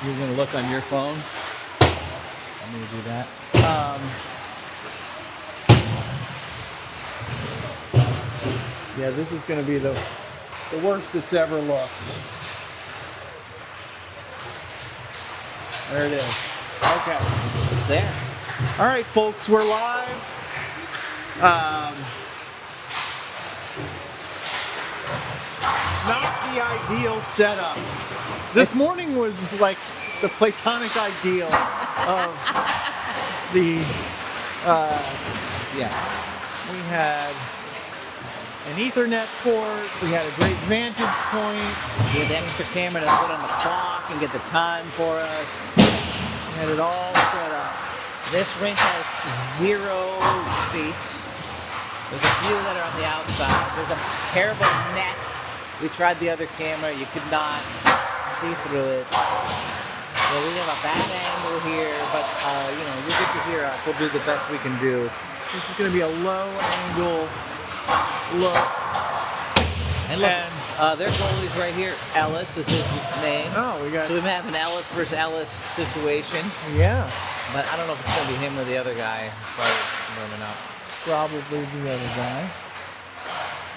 You're gonna look on your phone. I'm gonna do that. Yeah, this is going to be the worst it's ever looked. There it is. Okay. It's there. All right, folks, we're live. Not the ideal setup. This morning was like the platonic ideal of the. Yes. We had an Ethernet port. We had a great vantage point. We had the extra camera to put on the clock and get the time for us. We had it all set up. This rink has 0 seats. There's a few that are on the outside. There's a terrible net. We tried the other camera. You could not see through it. So we have a bad angle here, but you'll get to hear us. We'll do the best we can do. This is going to be a low angle look. And look, their goalie's right here. Ellis is his name. Oh, we got. So we may have an Ellis versus Ellis situation. Yeah. But I don't know if it's going to be him or the other guy. Probably warming up. Probably the other guy.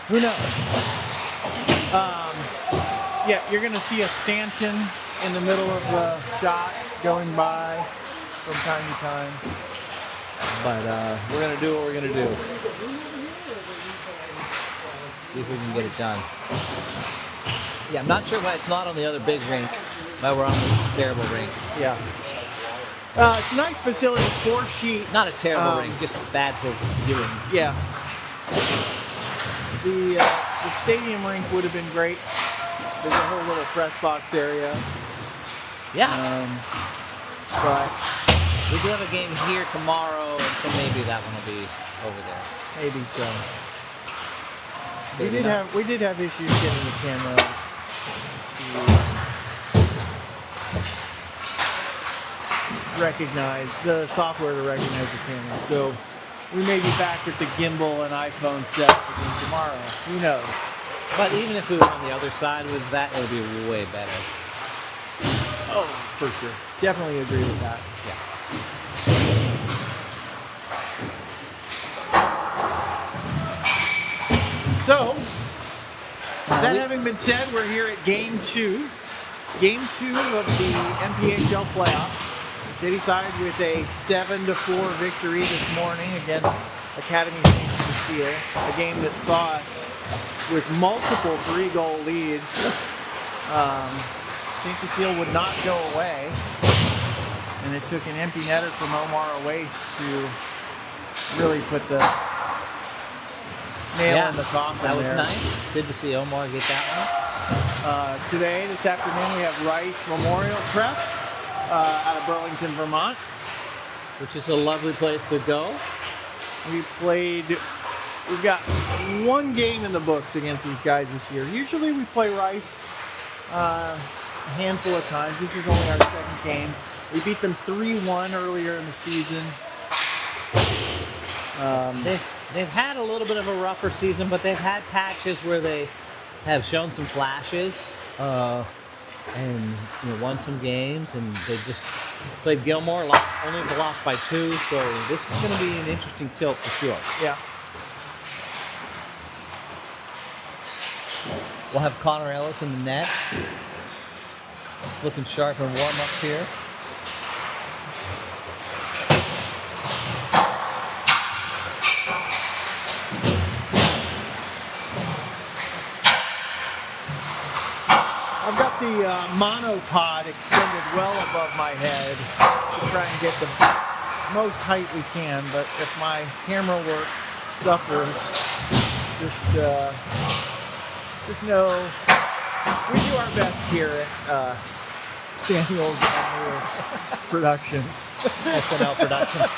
Who knows? Yeah, you're going to see a stanchion in the middle of the shot going by from time to time. But we're going to do what we're going to do. See if we can get it done. Yeah, I'm not sure why it's not on the other big rink, why we're on this terrible rink. Yeah. It's a nice facility, 4-sheet. Not a terrible rink, just bad for viewing. Yeah. The stadium rink would have been great. There's a whole little press box area. Yeah. But we do have a game here tomorrow, and so maybe that one will be over there. maybe so. Maybe We did have issues getting the camera to recognize the software to recognize the camera. So we may be back with the gimbal and iPhone set again tomorrow. Who knows? But even if we were on the other side with that, it would be way better. Oh, for sure. Definitely agree with that. Yeah. So, that having been said, we're here at Game 2. Game 2 of the MPHL playoffs. Shadyside with a 7-4 victory this morning against Academy St. Cecile. A game that saw us with multiple 3-goal leads. St. Cecile would not go away. And it took an empty netter from Omar Owace to really put the nail in the coffin. That was there. nice. Good to see Omar get that one. Today, this afternoon, we have Rice Memorial Prep out of Burlington, Vermont. Which is a lovely place to go. We've got one game in the books against these guys this year. Usually we play Rice a handful of times. This is only our second game. We beat them 3-1 earlier in the season. They've had a little bit of a rougher season, but they've had patches where they have shown some flashes and won some games, and they just played Gilmore, only lost by 2, so this is going to be an interesting tilt for sure. Yeah. We'll have Connor Ellis in the net, looking sharp in warm-ups here. I've got the monopod extended well above my head to try and get the most height we can, but if my camera work suffers, just know we do our best here at Samuels and Lewis Productions. SNL Productions.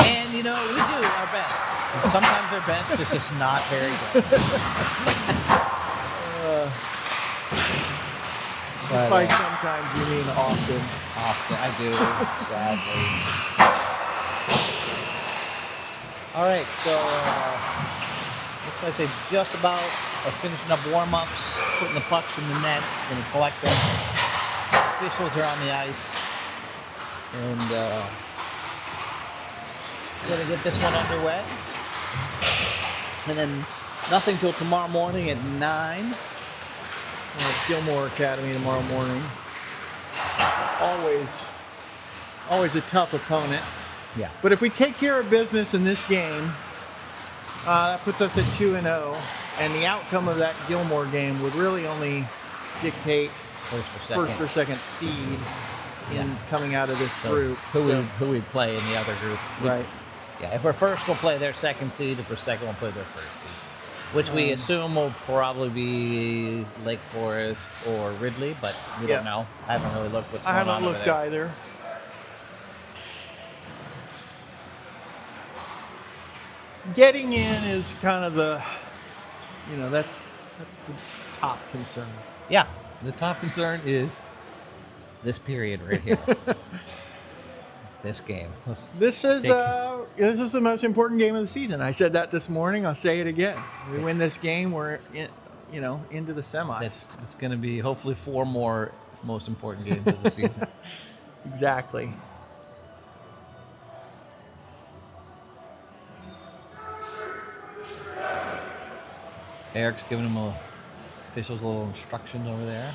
And we do our best. And sometimes our best is just not very good. By sometimes you mean often. Often, I do, sadly. All right, so looks like they just about are finishing up warm-ups, putting the pucks in the nets, going to collect them. officials are on the ice, and gonna get this one underway. And then nothing till tomorrow morning at 9. We're at Gilmore Academy tomorrow morning. Always a tough opponent. Yeah. But if we take care of business in this game, that puts us at 2-0, and the outcome of that Gilmore game would really only dictate first or second seed in coming out of this group. Who we'd play in the other group. Right. Yeah, if we're first, we'll play their second seed. If we're second, we'll play their first seed. Which we assume will probably be Lake Forest or Ridley, but we don't know. I haven't really looked what's going on. I haven't looked either. Getting in is kind of the, that's the top concern. Yeah, the top concern is this period right here. This game. This is the most important game of the season. I said that this morning. I'll say it again. We win this game, we're into the semis. It's going to be hopefully 4 more most important games of the season. Exactly. Eric's giving him officials a little instructions over there.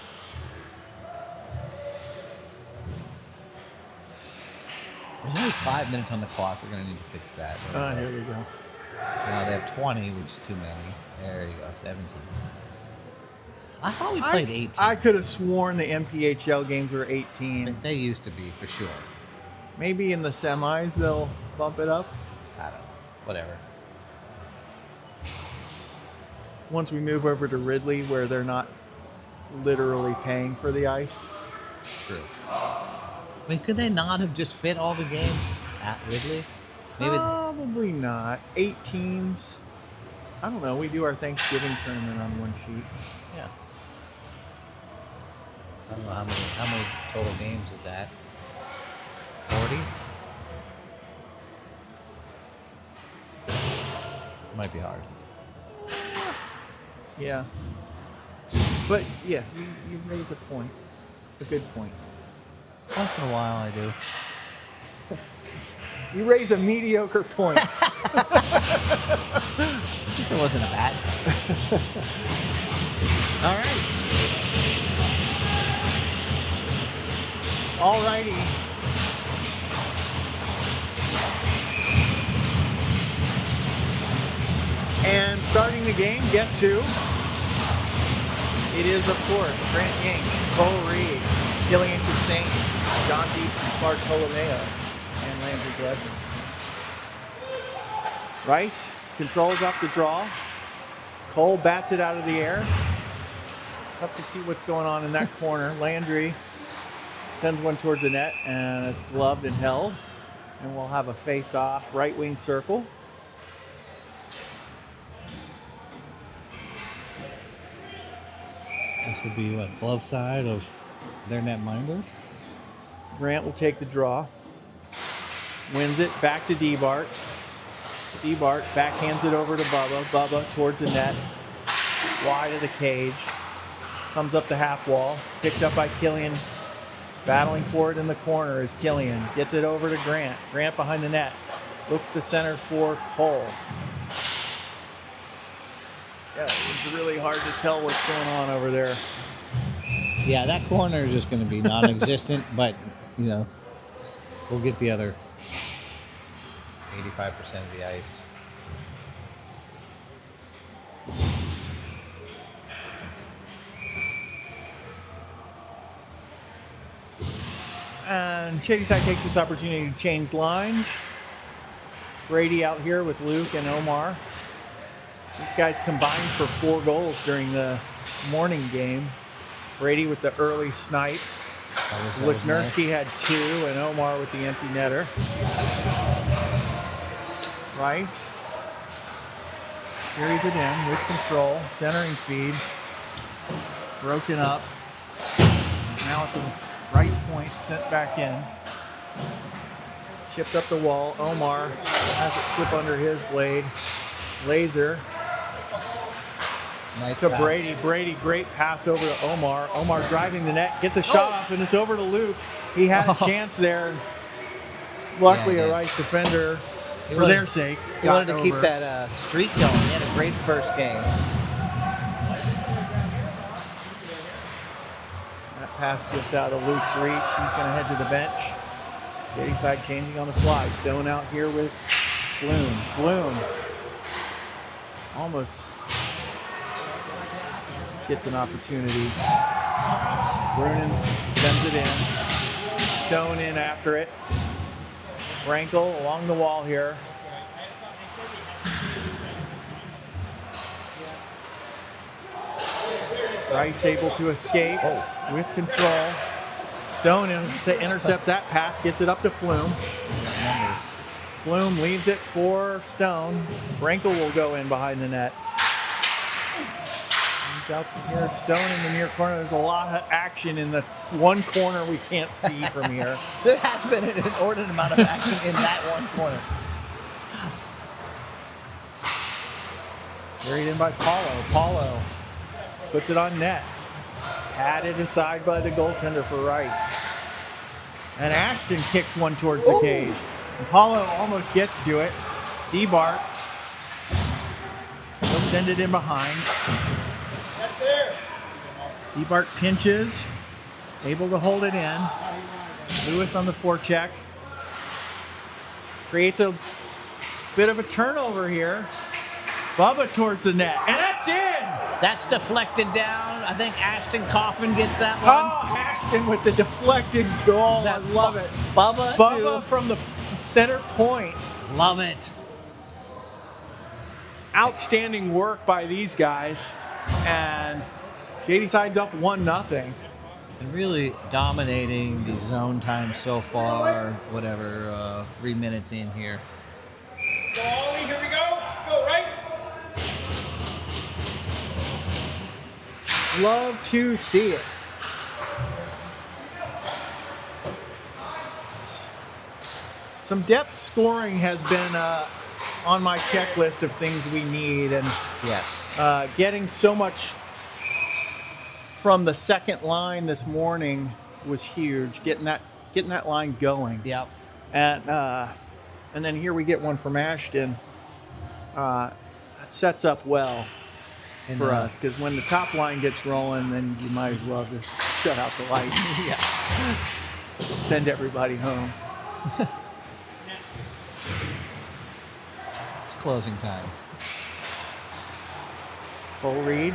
There's only 5 minutes on the clock. We're going to need to fix that. Here we go. Now they have 20, which is too many. There you go, 17. I thought we played 18. I could have sworn the MPHL games were 18. They used to be, for sure. Maybe in the semis they'll bump it up. I don't know. Whatever. Once we move over to Ridley, where they're not literally paying for the ice. True. I mean, could they not have just fit all the games at Ridley? Maybe. Probably not. 8 teams. I don't know. We do our Thanksgiving tournament on one sheet. Yeah. I don't know how many total games is that? 40? Might be hard. Yeah. But yeah, you raise a point. A good point. Once in a while I do. You raise a mediocre point. At least it wasn't a bad. All right. All righty. And starting the game, guess who? It is, of course, Grant Yanks, Cole Reed, Killian Toussaint, John D. Bartolomeo, and Landry Gleason. Rice controls up the draw. Cole bats it out of the air. Tough to see what's going on in that corner. Landry sends one towards the net, and it's gloved and held. And we'll have a face-off right wing circle. This will be what, glove side of their netminder. Grant will take the draw. Wins it back to D-Bart. D-Bart backhands it over to Bubba. Bubba towards the net. Wide of the cage. Comes up the half wall. Picked up by Killian. Battling for it in the corner is Killian. Gets it over to Grant. Grant behind the net. Looks to center for Cole. Yeah, it's really hard to tell what's going on over there. Yeah, that corner is just going to be non-existent, but, we'll get the other 85% of the ice. And Shadyside takes this opportunity to change lines. Brady out here with Luke and Omar. These guys combined for 4 goals during the morning game. Brady with the early snipe. Lichnowsky had 2, and Omar with the empty netter. Rice carries it in with control. Centering feed. Broken up. Now at the right point, sent back in. Chipped up the wall. Omar has it slip under his blade. Laser Nice to pass. Brady. Brady, great pass over to Omar. Omar driving the net, gets a shot off, and it's over to Luke. He had a chance there. Luckily, a Rice defender, for their sake, he wanted to keep that streak going. He had a great first game. That pass just out of Luke's reach. He's going to head to the bench. Shady side changing on the fly. Stone out here with Bloom. Bloom almost gets an opportunity. Brunin sends it in. Stone in after it. Rankle along the wall here. Rice able to escape with control. Stone intercepts that pass, gets it up to Flume. Flume leaves it for Stone. Rankle will go in behind the net. He's out here. Stone in the near corner. There's a lot of action in the one corner we can't see from here. There has been an inordinate amount of action in that one corner. Stop. Carried in by Paulo. Paulo puts it on net. Patted aside by the goaltender for Rice. And Ashton kicks one towards the cage. And Paulo almost gets to it. D-Bart will send it in behind. D-Bart pinches. Able to hold it in. Lewis on the forecheck. Creates a bit of a turnover here. Bubba towards the net. And that's in! That's deflected down. I think Ashton Coffin gets that one. Oh, Ashton with the deflected goal. I love it. Bubba from the center point. Love it. Outstanding work by these guys. And Shady Side's up 1-0. And really dominating the zone time so far. Whatever, 3 minutes in here. Go, Ollie, here we go. Let's go, Rice. Love to see it. Some depth scoring has been on my checklist of things we need, and Yes. getting so much from the second line this morning was huge. Getting that line going. Yep. And then here we get one from Ashton. That sets up well for us, because when the top line gets rolling, then you might as well just shut out the lights. Yeah. Send everybody home. It's closing time. Full read.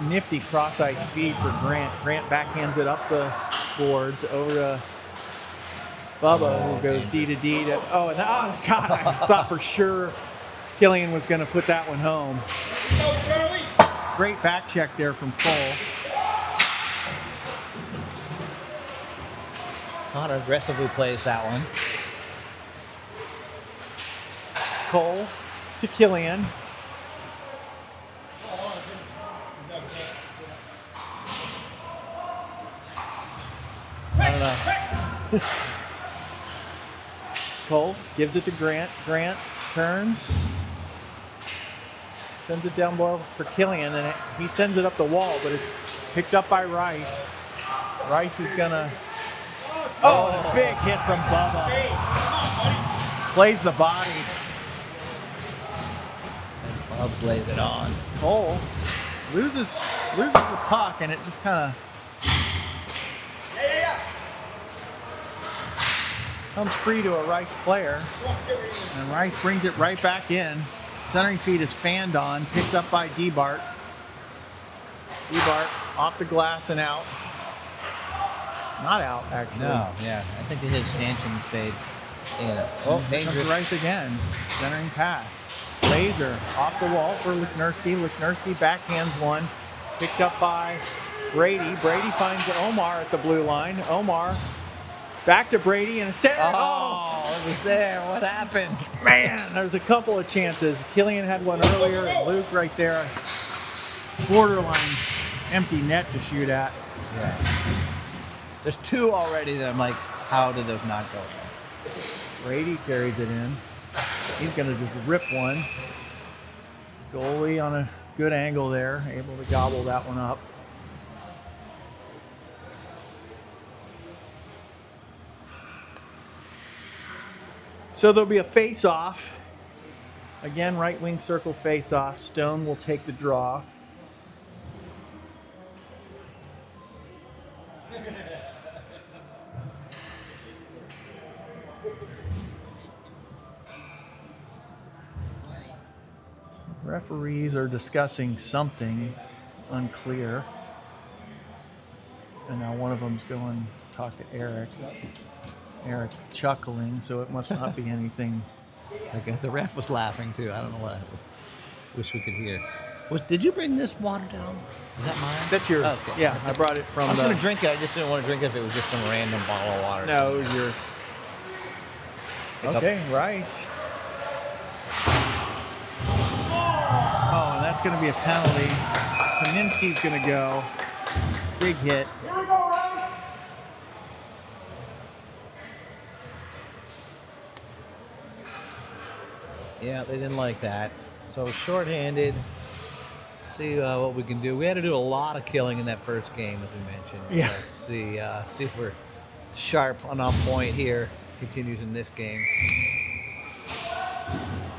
Nifty cross ice feed for Grant. Grant backhands it up the boards over to Bubba, who goes D to D to. Oh God! I thought for sure Killian was going to put that one home. Go, Charlie. Great back check there from Cole. Connor aggressively plays that one. Cole to Killian. I don't know. Cole gives it to Grant. Grant turns. Sends it down below for Killian, and he sends it up the wall, but it's picked up by Rice. Rice is gonna. Oh, and a big hit from Bubba. Hey, come on, buddy. Plays the body. And Bubs lays it on. Cole loses the puck, and it just kind of Yeah. comes free to a Rice player. And Rice brings it right back in. Centering feed is fanned on, picked up by D-Bart. D-Bart off the glass and out. Not out, actually. No, yeah. I think they hit stanchion spade. Yeah. Oh, Oh, here comes dangerous. Rice again. Centering pass. Laser off the wall for Luknerski. Luknerski backhands one. Picked up by Brady. Brady finds Omar at the blue line. Omar back to Brady and a center. Oh, it was there. What happened? Man, there's a couple of chances. Killian had one earlier, and Luke right there. Borderline empty net to shoot at. Yeah. There's two already that I'm like, how did those not go in? Brady carries it in. He's going to just rip one. Goalie on a good angle there, able to gobble that one up. So there'll be a face-off. Again, right wing circle face-off. Stone will take the draw. Referees are discussing something unclear. And now one of them's going to talk to Eric. Eric's chuckling, so it must not be anything. Like the ref was laughing too. I don't know what I wish we could hear. Did you bring this water down? Is that mine? That's yours. Oh, okay. Yeah, I brought it from I was going to drink it. I just didn't want to drink it if it was just some random bottle of water. No, it was yours. Okay, Rice. Oh, and that's going to be a penalty. Kaminsky's going to go. Big hit. Here we go, Rice. Yeah, they didn't like that. So shorthanded. See what we can do. We had to do a lot of killing in that first game, as we mentioned. Yeah. So see if we're sharp and on point here. Continues in this game.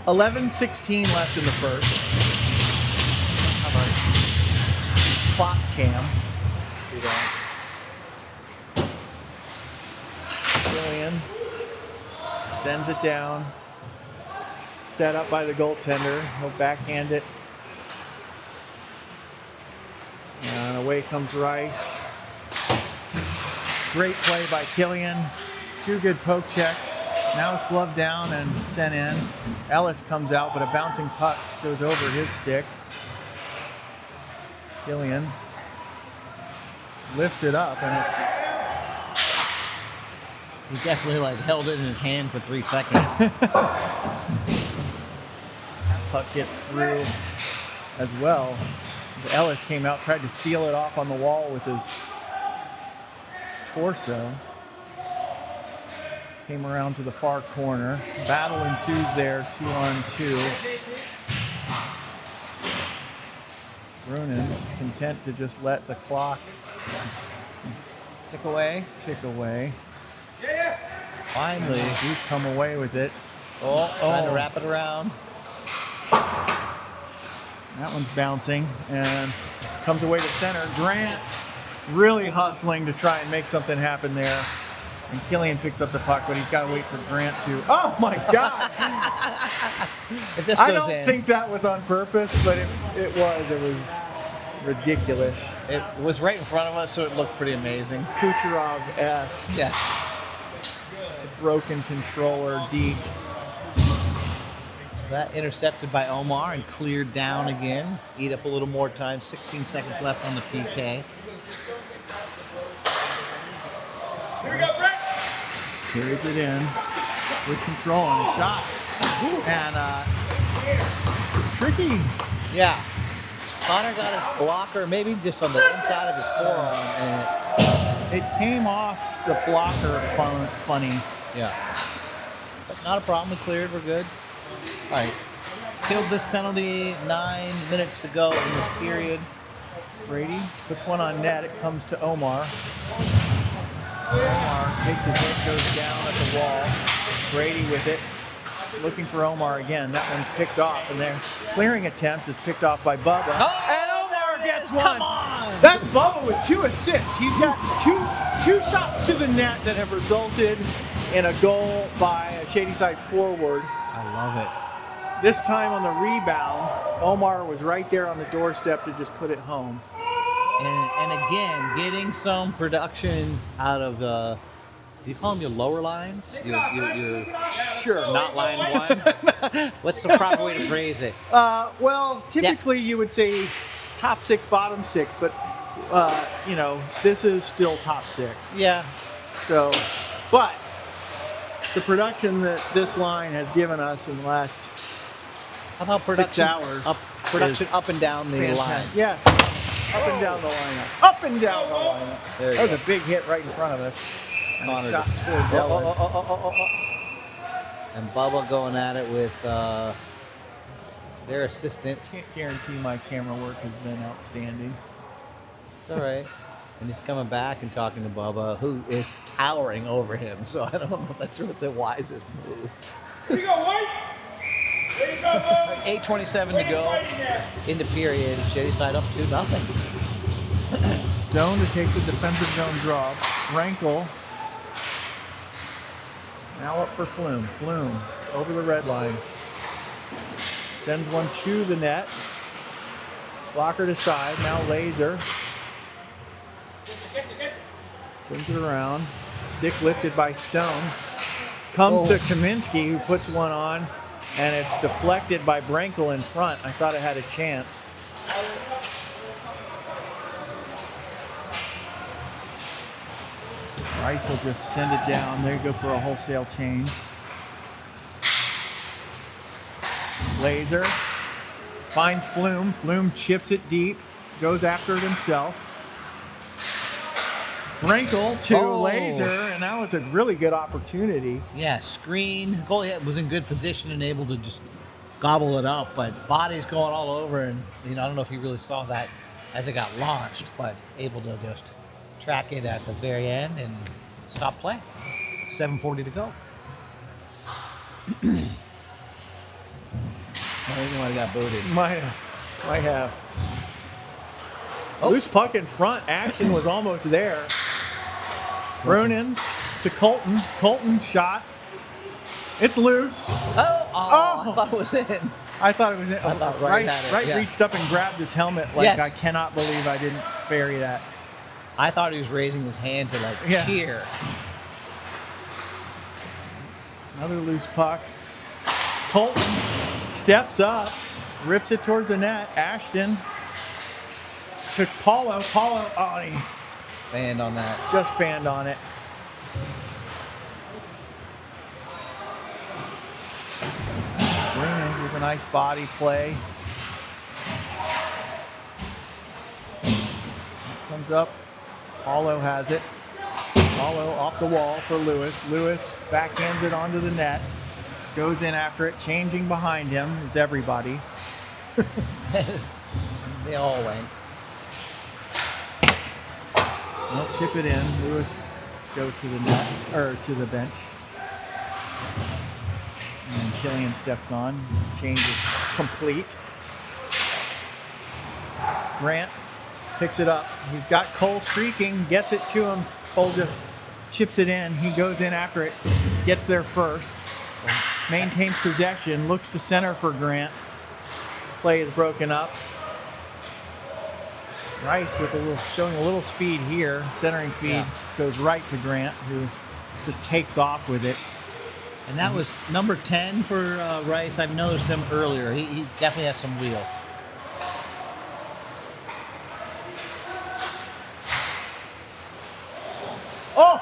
11:16 left in the first. How about clock cam? Do that. Killian sends it down. Set up by the goaltender. He'll backhand it. And away comes Rice. Great play by Killian. Two good poke checks. Now it's gloved down and sent in. Ellis comes out, but a bouncing puck goes over his stick. Killian lifts it up, and it's... He definitely held it in his hand for 3 seconds. Puck gets through as well. As Ellis came out, tried to seal it off on the wall with his torso. Came around to the far corner. Battle ensues there, 2-on-2. Brunen's content to just let the clock Tick away. tick away. Yeah. Finally. You come away with it. Trying to wrap it around. That one's bouncing and comes away to center. Grant really hustling to try and make something happen there. And Killian picks up the puck, but he's got to wait for Grant to... Oh, my God! If this I goes don't in, think that was on purpose, but it was ridiculous. it was right in front of us, so it looked pretty amazing. Kucherov-esque. Yeah. Broken controller, deke. That intercepted by Omar and cleared down again. Eat up a little more time. 16 seconds left on the PK. Here we go, Brett. Carries it in with control on the shot. And tricky. Yeah. Connor got his blocker maybe just on the inside of his forearm. And It came off the blocker funny. yeah. But not a problem. We cleared. We're good. All right. Killed this penalty. 9 minutes to go in this period. Brady puts one on net. It comes to Omar. Omar takes a hit, goes down at the wall. Brady with it. Looking for Omar again. That one's picked off, and their clearing attempt is picked off by Bubba. Oh, and Omar there it gets is. one. Come on. That's Bubba with 2 assists. He's got two shots to the net that have resulted in a goal by a Shadyside forward. I love it. This time on the rebound, Omar was right there on the doorstep to just put it home. And again, getting some production out of the, do you call them your lower lines? Your Sure. not line one? What's the proper way to phrase it? Well, typically you would say top 6, bottom 6, but this is still top 6. Yeah. So, but the production that this line has given us in the last How about production? 6 hours. Production up and down the line. Fantastic. Yes. Up and down the lineup. Up and down the lineup. There you That was go. a big hit right in front of us. And a Connor shot did- towards Ellis. And Bubba going at it with their assistant. Can't guarantee my camera work has been outstanding. It's all right. And he's coming back and talking to Bubba, who is towering over him. So I don't know if that's the wisest move. Here you go, White. There you go, boys. 8:27 to go into period. Shadyside up 2-0. Stone to take the defensive zone drop. Rankle. Now up for Flume. Flume over the red line. Sends one to the net. Blocker to side. Now Laser. Sends it around. Stick lifted by Stone. Comes to Kaminsky, who puts one on, and it's deflected by Brankel in front. I thought it had a chance. Rice will just send it down. There you go for a wholesale change. Laser finds Flume. Flume chips it deep, goes after it himself. Brankel to Laser, and that was a really good opportunity. Yeah, screen. Goalie was in good position and able to just gobble it up, but body's going all over, and I don't know if you really saw that as it got launched, but able to just track it at the very end and stop play. 7:40 to go. I think he might have got booted. Might have. Loose puck in front. Action was almost there. Brunins to Colton. Colton shot. It's loose. I thought it was in. I thought it was in. I thought Wright had it, Wright yeah. reached up and grabbed his helmet like, Yes. I cannot believe I didn't bury that. I thought he was raising his hand to cheer. Another loose puck. Colton steps up, rips it towards the net. Ashton to Paulo. He Fanned on that. just fanned on it. Brunin with a nice body play. Comes up. Paulo has it. Paulo off the wall for Lewis. Lewis backhands it onto the net. Goes in after it. Changing behind him is everybody. They all went. They'll chip it in. Lewis goes to the net, or to the bench. And Killian steps on. Change is complete. Grant picks it up. He's got Cole streaking, gets it to him. Cole just chips it in. He goes in after it, gets there first. Maintains possession, looks to center for Grant. Play is broken up. Rice with showing a little speed here. Centering feed goes right to Grant, who just takes off with it. And that was number 10 for Rice. I've noticed him earlier. He definitely has some wheels. Oh!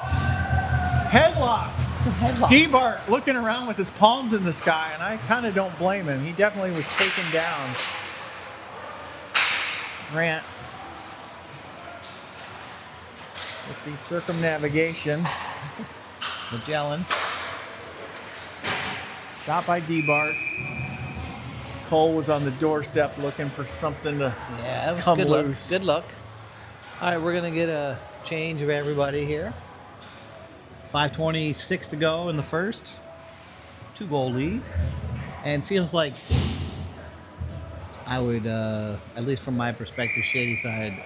Headlock! Headlock. D-Bart looking around with his palms in the sky, and I kind of don't blame him. He definitely was taken down. Grant with the circumnavigation. Magellan. Shot by D-Bart. Cole was on the doorstep looking for something to That was come good loose. luck. Good luck. All right, we're going to get a change of everybody here. 5:26 to go in the first. 2-goal lead. And feels like I would, at least from my perspective, Shadyside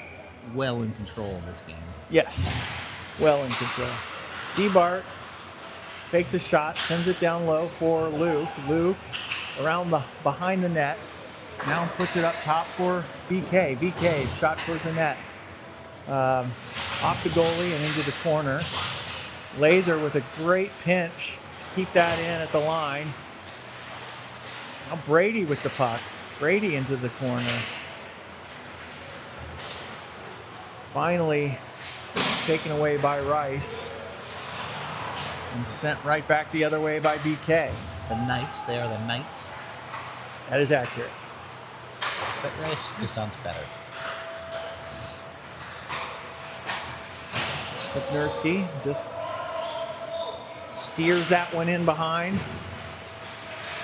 well in control of this game. Yes, well in control. D-Bart fakes a shot, sends it down low for Luke. Luke around behind the net. Now puts it up top for BK. BK's shot towards the net. Off the goalie and into the corner. Laser with a great pinch to keep that in at the line. Now Brady with the puck. Brady into the corner. Finally taken away by Rice and sent right back the other way by BK. The Knights, they are the Knights. That is accurate. But Rice just sounds better. Kupnurski just steers that one in behind.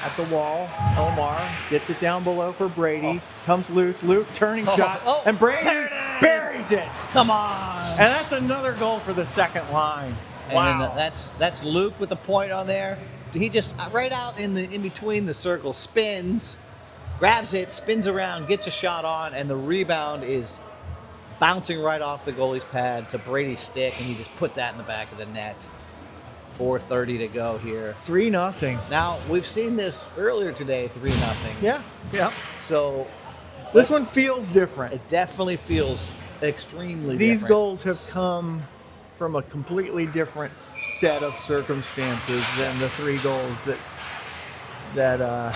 at the wall. Omar gets it down below for Brady. Comes loose. Luke turning shot. And Brady buries it. Come on. And that's another goal for the second line. Wow. And that's Luke with the point on there. He just right out in between the circle spins, grabs it, spins around, gets a shot on, and the rebound is bouncing right off the goalie's pad to Brady's stick, and he just put that in the back of the net. 4:30 to go here. 3-0. Now, we've seen this earlier today, 3-0. Yeah. So This one feels different. it definitely feels extremely These different. goals have come from a completely different set of circumstances than the 3 goals that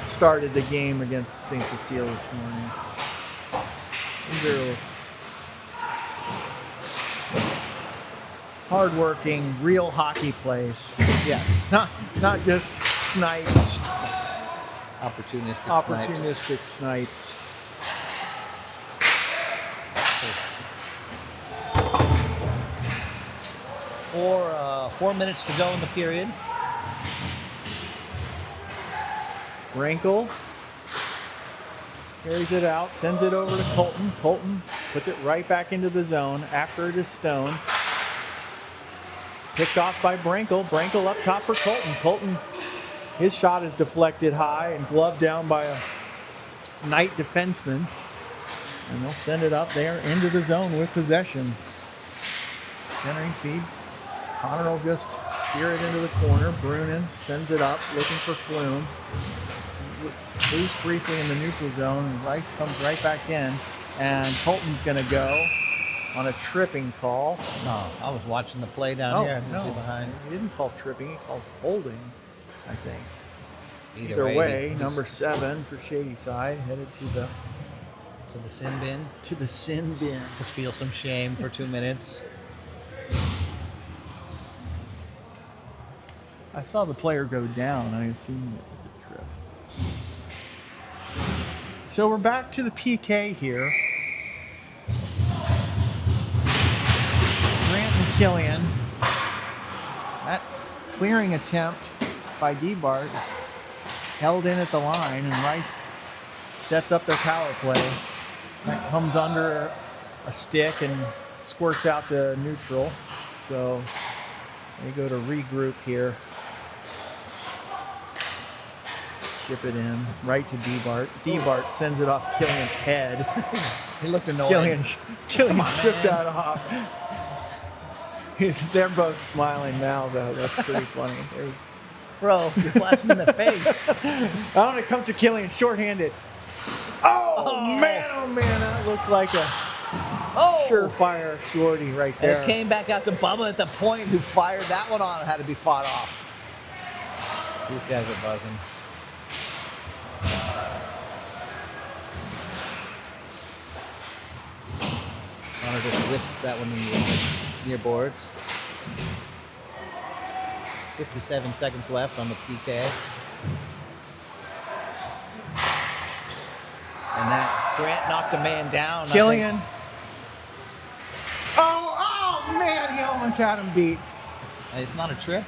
started the game against St. Cecile this morning. These are hard-working, real hockey plays. Yes. Not just snipes, Opportunistic snipes. Four minutes to go in the period. Rankle carries it out, sends it over to Colton. Colton puts it right back into the zone after it is Stone. Picked off by Brankle. Brankle up top for Colton. Colton, his shot is deflected high and gloved down by a Knight defenseman. And they'll send it up there into the zone with possession. Centering feed. Connor will just steer it into the corner. Brunin sends it up, looking for Flume. Loose briefly in the neutral zone, and Rice comes right back in. And Colton's going to go on a tripping call. No, I was watching the play down here. I didn't no, see behind. he didn't call tripping, he called holding, I think. Either way, he's number 7 for Shady Side, headed to the sin bin sin bin. to feel some shame for 2 minutes. I saw the player go down. I assumed it was a trip. So we're back to the PK here. Grant and Killian. That clearing attempt by D-Bart is held in at the line, and Rice sets up their power play. That comes under a stick and squirts out to neutral. So they go to regroup here. Ship it in right to D-Bart. D-Bart sends it off Killian's head. He looked annoyed. Killian on, shook man. that off. They're both smiling now, though. That's pretty funny. Bro, you flashed him in the face. Oh, and it comes to Killian, shorthanded. Oh, man, that looked like a surefire shorty right And there. it came back out to Bubba at the point, who fired that one on and had to be fought off. These guys are buzzing. Connor just whisks that one in the near boards. 57 seconds left on the PK. And that Grant knocked a man down. Killian. Oh, man, he almost had him beat. It's not a trip.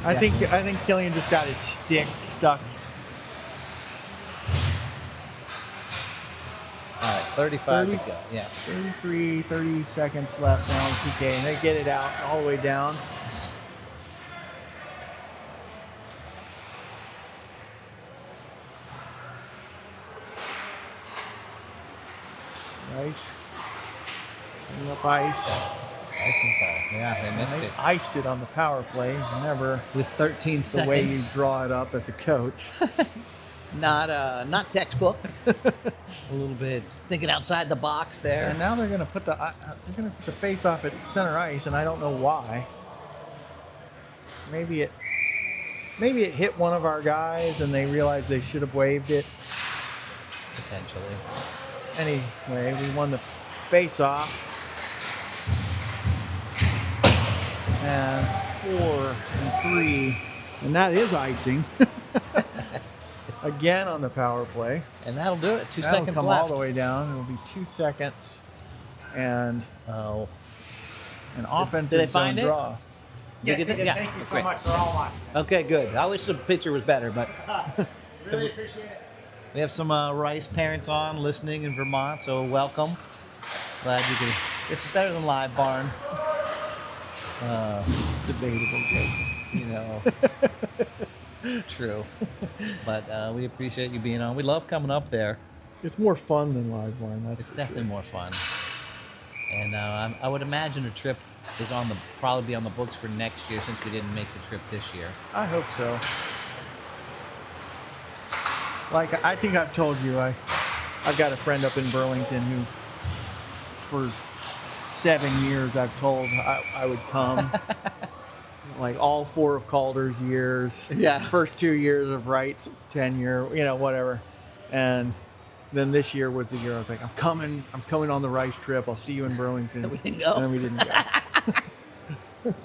I think Killian just got his stick stuck. All right, 35 to go. Yeah. 30 seconds left now on PK, and they get it out all the way down. Nice. Bring up ice. Icing call. Yeah, they missed They it. iced it on the power play. Never With 13 the seconds. way you draw it up as a coach. Not textbook. A little bit thinking outside the box there. And now they're going to put the face off at center ice, and I don't know why. Maybe it hit one of our guys, and they realized they should have waved it. Potentially. Anyway, we won the face off. And 4 and 3, and that is icing. Again on the power play. And that'll do it. 2 That'll seconds come left. all the way down. It'll be 2 seconds and an offensive Did they find zone it? draw. Yes, get they that? did. Yeah. Thank you so Great. much. They're all watching. Okay, good. I wish the picture was better, but Really appreciate it. we have some Rice parents on listening in Vermont, so welcome. Glad you could. This is better than Live Barn. Debatable, Jason. You know. True. But we appreciate you being on. We love coming up there. It's more fun than Live Barn. That's It's for definitely sure. more fun. And I would imagine a trip is probably be on the books for next year since we didn't make the trip this year. I hope so. Like I think I've told you, I've got a friend up in Burlington who, for 7 years, I've told I would come. Like all 4 of Calder's years. Yeah. First 2 years of Wright's tenure, whatever. And then this year was the year I was like, I'm coming on the Rice trip. I'll see you in Burlington. We didn't go. And then we didn't go.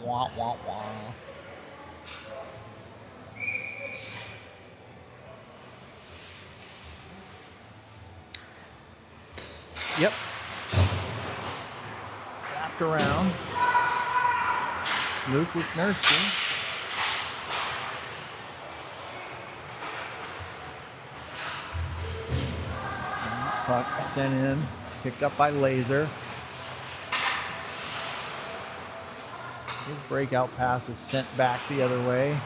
Wah, wah, wah. Yep. Wrapped around. Luke with Nursky. Puck sent in, picked up by Laser. His breakout pass is sent back the other way.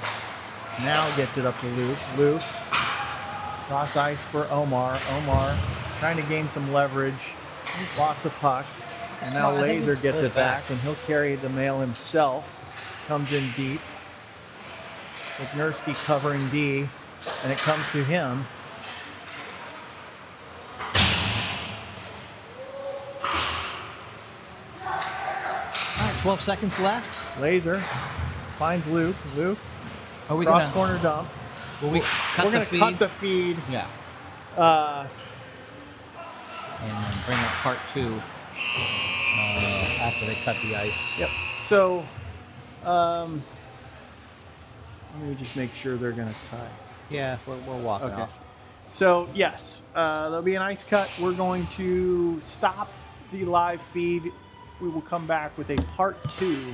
Now gets it up to Luke. Luke, cross ice for Omar. Omar trying to gain some leverage. Lost the puck. And now I think Laser we gets put it back, and he'll carry the mail himself. Comes in deep. With Nursky covering D, and it comes to him. All right, 12 seconds left. Laser finds Luke. Luke, Are we cross gonna? corner dump. Will we cut We're the going to feed? cut the feed. Yeah, Uh, and then bring up part 2 after they cut the ice. Yep. So, let me just make sure they're going to cut. Yeah, we're walking Okay. off. So, yes, there'll be an ice cut. We're going to stop the live feed. We will come back with a part 2